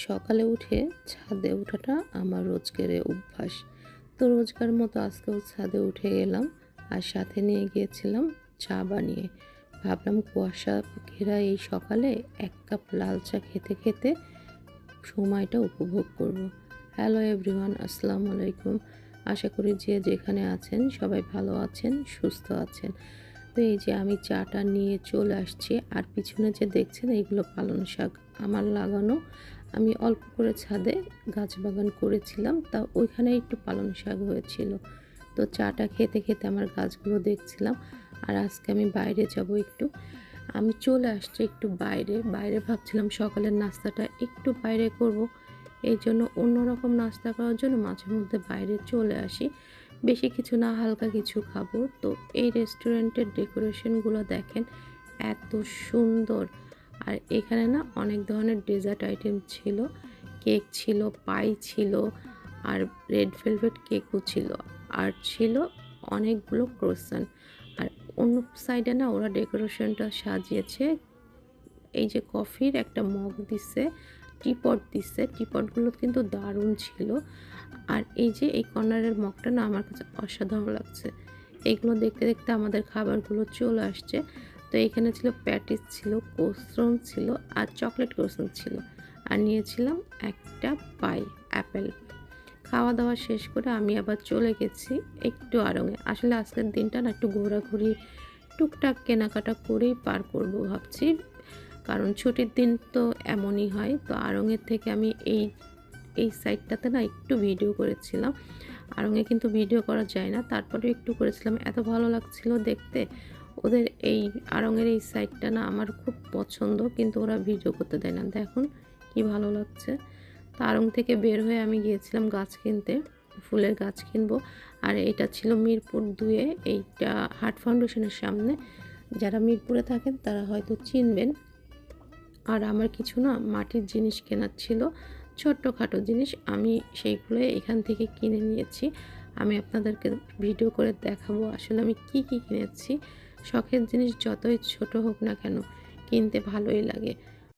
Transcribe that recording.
সকালে উঠে ছাদে ওঠাটা আমার রোজকারের অভ্যাস। তো রোজকার মতো আজকেও ছাদে উঠে গেলাম আর সাথে নিয়ে গিয়েছিলাম চা বানিয়ে। ভাবলাম কুয়াশা ঘেরা এই সকালে ১ কাপ লাল চা খেতে খেতে সময়টা উপভোগ করব। হ্যালো এভরিওয়ান, আসসালামু আলাইকুম। আশা করি যে যেখানে আছেন সবাই ভালো আছেন, সুস্থ আছেন। তো এই যে আমি চাটা নিয়ে চলে আসছি আর পিছনে যে দেখছেন এইগুলো পালং শাক আমার লাগানো। আমি অল্প করে ছাদে গাছ বাগান করেছিলাম, তা ওইখানে একটু পালং শাক হয়েছিল। তো চাটা খেতে খেতে আমার গাছগুলো দেখছিলাম। আর আজকে আমি বাইরে যাব একটু। আমি চলে আসছি একটু বাইরে ভাবছিলাম সকালের নাস্তাটা একটু বাইরে করব। এই জন্য অন্যরকম নাস্তা করার জন্য মাঝে মধ্যে বাইরে চলে আসি। বেশি কিছু না, হালকা কিছু খাবো। তো এই রেস্টুরেন্টের ডেকোরেশনগুলো দেখেন, এত সুন্দর। আর এখানে না অনেক ধরনের ডেজার্ট আইটেম ছিল, কেক ছিল, পাই ছিল, আর রেড ভেলভেট কেকও ছিল, আর ছিল অনেকগুলো ক্রোসান্ট। আর অন্য সাইডে না ওরা ডেকোরেশনটা সাজিয়েছে, এই যে কফির একটা মগ দিছে, টিপট দিছে, টিপটগুলো কিন্তু দারুণ ছিল। আর এই যে এই কর্নারের মগটা না আমার কাছে অসাধারণ লাগছে। এইগুলো দেখতে দেখতে আমাদের খাবারগুলো চলে আসছে। তো এখানে ছিল প্যাটিস, ছিল ক্রোসন, ছিল আর চকলেট ক্রোসন ছিল, আর নিয়েছিলাম একটা পাই, অ্যাপেল। খাওয়া দাওয়া শেষ করে আমি আবার চলে গেছি একটু আড়ঙে। আসলে আজকের দিনটা না একটু ঘোরাঘুরি, টুকটাক কেনাকাটা করেই পার করব ভাবছি, কারণ ছুটির দিন তো এমনই হয়। তো আড়ঙের থেকে আমি এই সাইডটাতে না একটু ভিডিও করেছিলাম। আড়ঙে কিন্তু ভিডিও করা যায় না, তারপরে একটু করেছিলাম, এত ভালো লাগছিল দেখতে। ওদের এই আড়ঙের এই সাইডটা না আমার খুব পছন্দ, কিন্তু ওরা ভিডিও করতে দেয় না। দেখুন কি ভালো লাগছে। তো আড়ং থেকে বের হয়ে আমি গিয়েছিলাম গাছ কিনতে, ফুলের গাছ কিনবো। আর এটা ছিল মিরপুর 2-এ, এইটা হার্ট ফাউন্ডেশনের সামনে। যারা মিরপুরে থাকেন তারা হয়তো চিনবেন। আর আমার কিছু না মাটির জিনিস কেনার ছিল, ছোট্টখাটো জিনিস, আমি সেইগুলো এখান থেকে কিনে নিয়েছি। আমি আপনাদেরকে ভিডিও করে দেখাবো আসলে আমি কি কিনেছি। শখের জিনিস যতই ছোট হোক না কেন, কিনতে ভালোই লাগে।